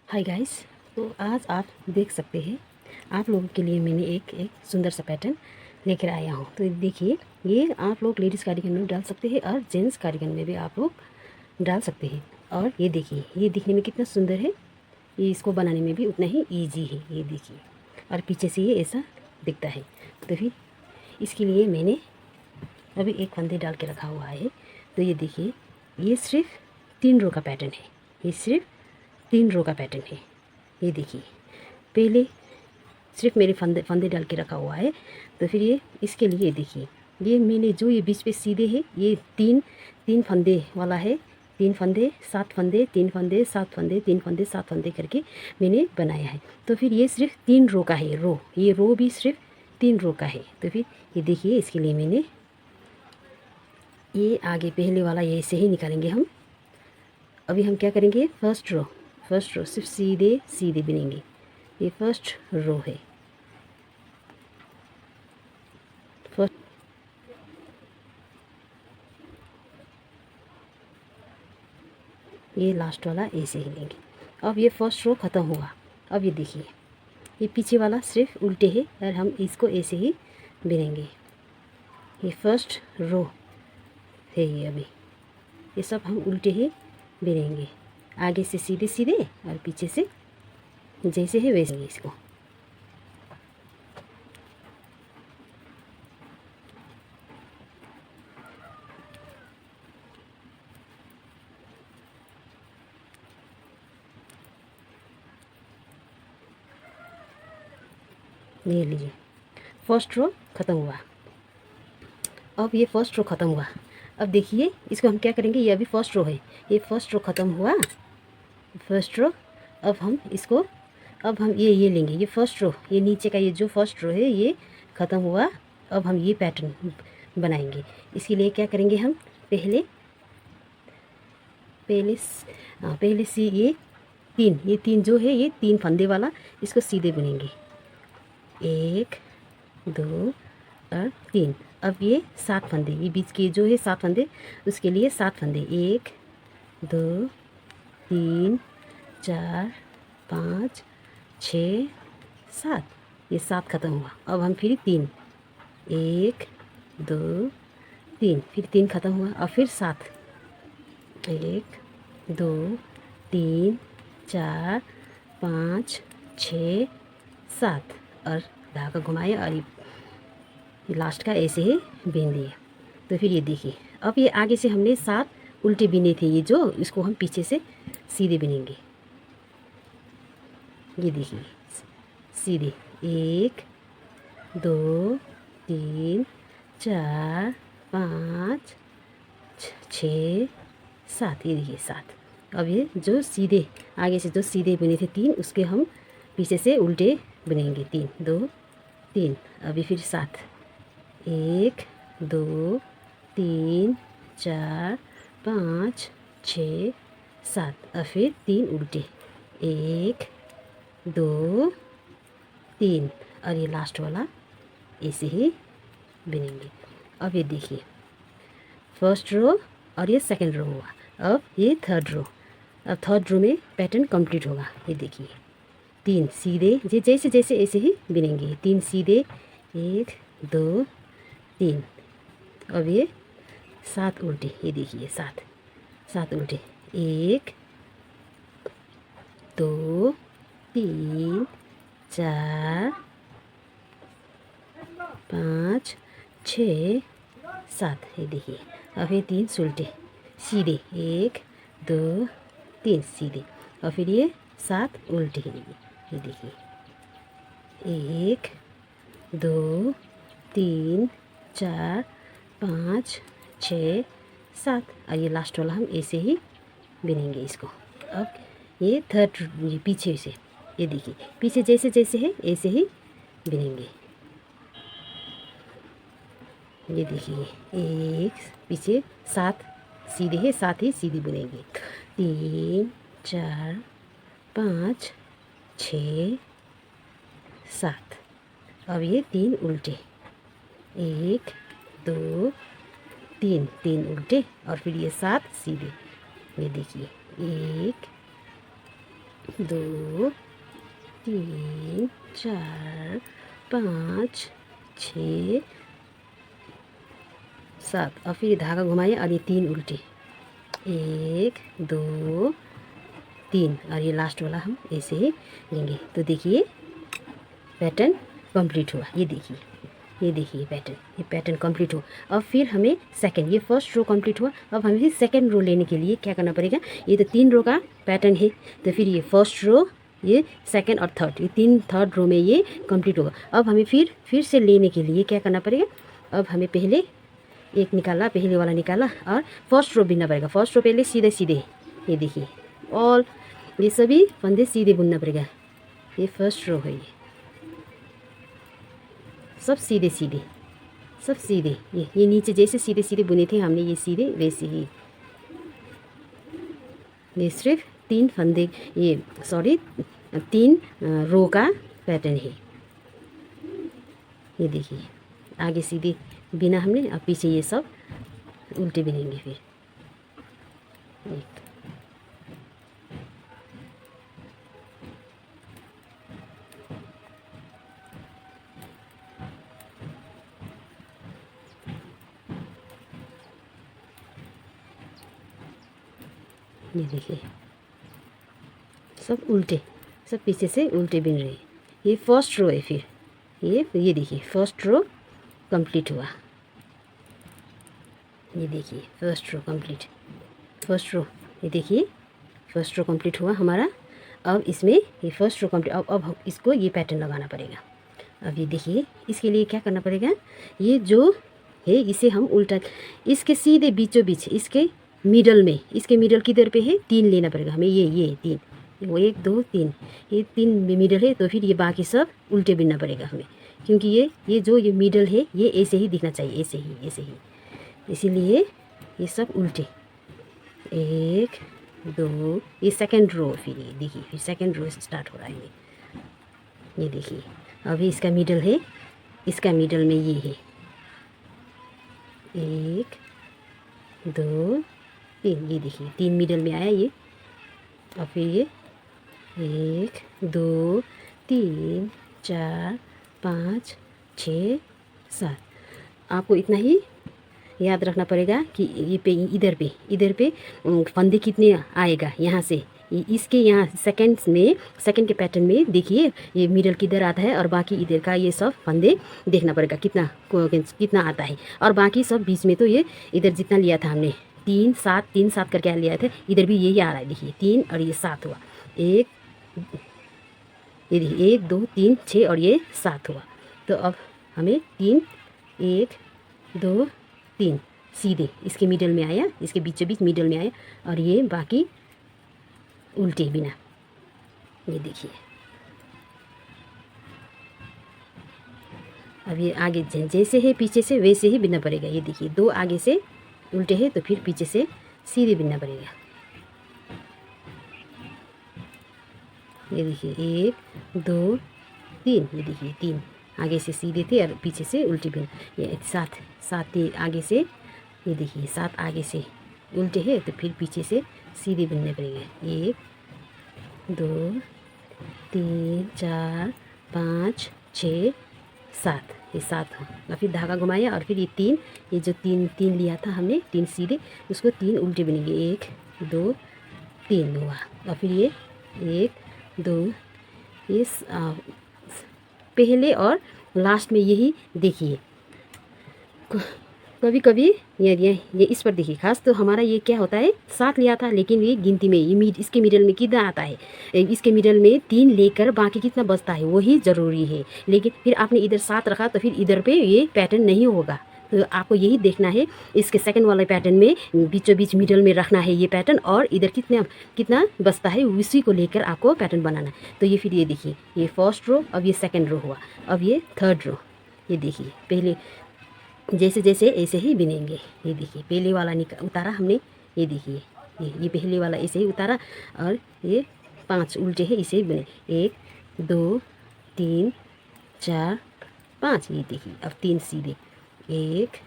Hi guys. तो आज आप देख सकते हैं, आप लोगों के लिए मैंने एक सुंदर सा पैटर्न लेकर आया हूँ। तो देखिए, ये आप लोग लेडीज़ कार्डिगन में डाल सकते हैं और जेंट्स कार्डिगन में भी आप लोग डाल सकते हैं। और ये देखिए, ये दिखने में कितना सुंदर है, ये इसको बनाने में भी उतना ही ईजी है। ये देखिए, और पीछे से ये ऐसा दिखता है। तो फिर इसके लिए मैंने अभी एक फंदे डाल के रखा हुआ है। तो ये देखिए, ये सिर्फ 3 रो का पैटर्न है। ये सिर्फ 3 रो का पैटर्न है। ये देखिए, पहले सिर्फ मेरे फंदे फंदे डाल के रखा हुआ है। तो फिर ये इसके लिए देखिए, ये मैंने जो ये बीच पे सीधे है, ये तीन तीन फंदे वाला है। 3 फंदे 7 फंदे, 3 फंदे 7 फंदे, 3 फंदे 7 फंदे करके मैंने बनाया है। तो फिर ये सिर्फ 3 रो का है। रो, ये रो भी सिर्फ 3 रो का है। तो फिर ये देखिए, इसके लिए मैंने ये आगे पहले वाला ये ऐसे ही निकालेंगे हम। अभी हम क्या करेंगे, फर्स्ट रो सिर्फ सीधे सीधे बिनेंगे। ये फर्स्ट रो है। फर्स्ट, ये लास्ट वाला ऐसे ही लेंगे। अब ये फर्स्ट रो ख़त्म हुआ। अब ये देखिए, ये पीछे वाला सिर्फ उल्टे है और हम इसको ऐसे ही बिनेंगे। ये फर्स्ट रो है। ये अभी ये सब हम उल्टे ही बिनेंगे, आगे से सीधे सीधे और पीछे से जैसे है वैसे ही इसको। ये लीजिए, फर्स्ट रो ख़त्म हुआ। अब ये फर्स्ट रो ख़त्म हुआ। अब देखिए, इसको हम क्या करेंगे, ये अभी फर्स्ट रो है। ये फर्स्ट रो ख़त्म हुआ, फर्स्ट रो। अब हम इसको, अब हम ये लेंगे, ये फर्स्ट रो, ये नीचे का ये जो फर्स्ट रो है ये ख़त्म हुआ। अब हम ये पैटर्न बनाएंगे। इसके लिए क्या करेंगे, हम पहले पहले पहले से ये तीन जो है, ये 3 फंदे वाला, इसको सीधे बुनेंगे। 1 2 और 3। अब ये 7 फंदे, ये बीच के जो है 7 फंदे, उसके लिए 7 फंदे। 1 2 3 4 5 6 7। ये 7 ख़त्म हुआ। अब हम फिर 3, 1 2 3, फिर 3 ख़त्म हुआ। और फिर 7, 1 2 3 4 5 6 7, और धागा घुमाए और ये लास्ट का ऐसे ही बीन दिए। तो फिर ये देखिए, अब ये आगे से हमने 7 उल्टे बीने थे, ये जो, इसको हम पीछे से सीधे बिनेंगे। ये देखिए, सीधे 1 2 3 4 5 6 7। ये देखिए 7। अब ये जो सीधे आगे से जो सीधे बुने थे 3, उसके हम पीछे से उल्टे बुनेंगे। 3 2 3। अभी फिर 7, 1 2 3 4 5 6 7। और फिर 3 उल्टे, 1 2 3। और ये लास्ट वाला ऐसे ही बिनेंगे। अब ये देखिए, फर्स्ट रो और ये सेकंड रो हुआ। अब ये थर्ड रो। अब थर्ड रो में पैटर्न कंप्लीट होगा। ये देखिए, 3 सीधे, ये जैसे जैसे ऐसे ही बिनेंगे। 3 सीधे, 1 2 3। अब ये 7 उल्टे, ये देखिए 7 उल्टे, 1 2 3 4 5 6 7। ये देखिए, अब ये 3 उल्टे सीधे, 1 2 3 सीधे। और फिर ये 7 उल्टे हैं। ये देखिए, 1 2 3 4 5 6 7। और ये लास्ट वाला हम ऐसे ही बिनेंगे इसको। अब ये थर्ड, ये पीछे से, ये देखिए पीछे जैसे जैसे है ऐसे ही बिनेंगे। ये देखिए, एक पीछे 7 सीधे है, 7 ही सीधे बुनेंगे। 3 4 5 6 7। अब ये 3 उल्टे, 1 2 3, 3 उल्टे और फिर ये 7 सीधे। ये देखिए, 1 2 3 4 5 6 7 और फिर धागा घुमाइए और ये 3 उल्टे, 1 2 3 और ये लास्ट वाला हम ऐसे ही लेंगे। तो देखिए पैटर्न कंप्लीट हुआ। ये देखिए ये पैटर्न कंप्लीट हुआ। अब फिर हमें सेकंड, ये फर्स्ट रो कंप्लीट हुआ। अब हमें सेकंड रो लेने के लिए क्या करना पड़ेगा, ये तो 3 रो का पैटर्न है, तो फिर ये फर्स्ट रो, ये सेकंड और थर्ड, ये थर्ड रो में ये कंप्लीट होगा। अब हमें फिर से लेने के लिए क्या करना पड़ेगा, अब हमें पहले एक निकाला, पहले वाला निकाला और फर्स्ट रो बुनना पड़ेगा। फर्स्ट रो पहले सीधे सीधे, ये देखिए ऑल ये सभी फंदे सीधे बुनना पड़ेगा। ये फर्स्ट रो है, ये सब सीधे सीधे, सब सीधे, ये नीचे जैसे सीधे सीधे बुने थे हमने, ये सीधे वैसे ही। ये सिर्फ 3 फंदे, ये सॉरी 3 रो का पैटर्न है। ये देखिए आगे सीधे बिना हमने, अब पीछे ये सब उल्टे बिनेंगे। फिर एक ये देखिए सब उल्टे, सब पीछे से उल्टे बिन रहे हैं। ये फर्स्ट रो है। फिर ये देखिए फर्स्ट रो कंप्लीट हुआ। ये देखिए first row complete, first row, ये देखिए फर्स्ट रो कंप्लीट हुआ हमारा। अब इसमें ये फर्स्ट रो कंप्लीट, अब इसको ये पैटर्न लगाना पड़ेगा। अब ये देखिए इसके लिए क्या करना पड़ेगा, ये जो है इसे हम उल्टा, इसके सीधे बीचों बीच, इसके मिडल में, इसके मिडल किधर पे है, 3 लेना पड़ेगा हमें। ये 3, वो 1 2 3, ये 3 मिडल है, तो फिर ये बाकी सब उल्टे बिनना पड़ेगा हमें, क्योंकि ये जो ये मिडल है ये ऐसे ही दिखना चाहिए, ऐसे ही, इसीलिए ये सब उल्टे। 1 2, ये सेकंड रो। फिर ये देखिए फिर सेकंड रो स्टार्ट हो रहा है। ये देखिए अभी इसका मिडल है, इसका मिडल में ये है 1 2 3, ये देखिए 3 मिडल में आया ये। और फिर ये 1 2 3 4 5 6 7, आपको इतना ही याद रखना पड़ेगा कि ये पे इधर पे फंदे कितने आएगा यहाँ से। इसके यहाँ सेकंड के पैटर्न में देखिए ये मिडल किधर आता है, और बाकी इधर का ये सब फंदे देखना पड़ेगा कितना आता है। और बाकी सब बीच में तो ये इधर जितना लिया था हमने 3 7 करके लिया था, इधर भी यही आ रहा है। देखिए 3 और ये 7 हुआ, ये देखिए 1 2 3 6 और ये 7 हुआ। तो अब हमें 3 1 2 3 सीधे इसके मिडल में आया, इसके बीचों बीच मिडल में आया, और ये बाकी उल्टे बिना। ये देखिए अब ये आगे जैसे है पीछे से वैसे ही बिनना पड़ेगा। ये देखिए 2 आगे से उल्टे है, तो फिर पीछे से सीधे बिनना पड़ेगा। ये देखिए 1 2 3, ये देखिए 3 आगे से सीधे थे और पीछे से उल्टे बिन। ये 7 आगे से, ये देखिए 7 आगे से उल्टे है, तो फिर पीछे से सीधे बिनने पड़ेंगे। 1 2 3 4 5 6 7, ये 7 और फिर धागा घुमाया, और फिर ये 3, ये जो 3 लिया था हमने 3 सीधे, उसको 3 उल्टे बनेंगे। 1 2 3 हुआ। और फिर ये 1 2, ये पहले और लास्ट में यही देखिए। कभी कभी ये इस पर देखिए खास, तो हमारा ये क्या होता है 7 लिया था, लेकिन ये गिनती में ये इसके मिडल में कितना आता है, इसके मिडल में 3 लेकर बाकी कितना बचता है वही ज़रूरी है। लेकिन फिर आपने इधर 7 रखा, तो फिर इधर पे ये पैटर्न नहीं होगा। तो आपको यही देखना है, इसके सेकंड वाले पैटर्न में बीचों बीच मिडल में रखना है ये पैटर्न, और इधर कितना बचता है उसी को लेकर आपको पैटर्न बनाना है। तो ये फिर ये देखिए ये फर्स्ट रो, अब ये सेकंड रो हुआ, अब ये थर्ड रो। ये देखिए पहले जैसे ऐसे ही बिनेंगे। ये देखिए पहले वाला उतारा हमने, ये देखिए ये पहले वाला ऐसे ही उतारा, और ये 5 उल्टे हैं, इसे ही बने 1 2 3 4 5। ये देखिए अब 3 सीधे 1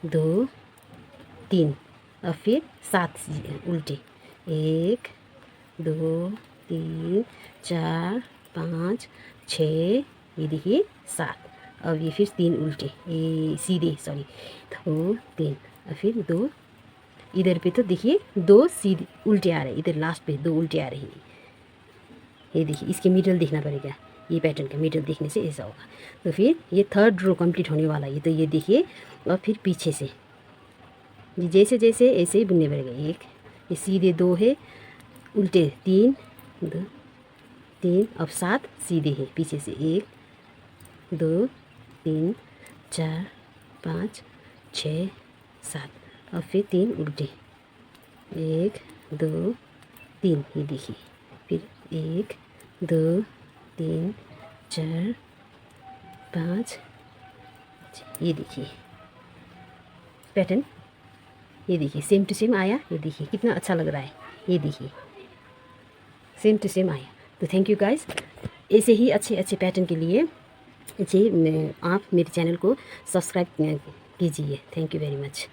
2 3, और फिर 7 उल्टे 1 2 3 4 5 6, ये देखिए 7। अब ये फिर 3 उल्टे, ये सीधे, सॉरी 2 3, और फिर 2 इधर पे तो देखिए 2 सीधे उल्टे आ रहे हैं, इधर लास्ट पे 2 उल्टे आ रहे हैं। ये देखिए, इसके मिडल देखना पड़ेगा, ये पैटर्न का मिडल देखने से ऐसा होगा। तो फिर ये थर्ड रो कंप्लीट होने वाला है, तो ये देखिए। और फिर पीछे से जैसे जैसे ऐसे ही बुनने पड़ेगा। एक ये सीधे 2 है, उल्टे 3 2 3, अब 7 सीधे है, पीछे से 1 2 3 4 5 6 7, और फिर 3 उल्टे 1 2 3, ये देखिए। फिर 1 2 3 4 5, ये देखिए पैटर्न। ये देखिए सेम टू सेम आया, ये देखिए कितना अच्छा लग रहा है, ये देखिए सेम टू सेम आया। तो थैंक यू गाइस, ऐसे ही अच्छे अच्छे पैटर्न के लिए आप मेरे चैनल को सब्सक्राइब कीजिए। Thank you very much.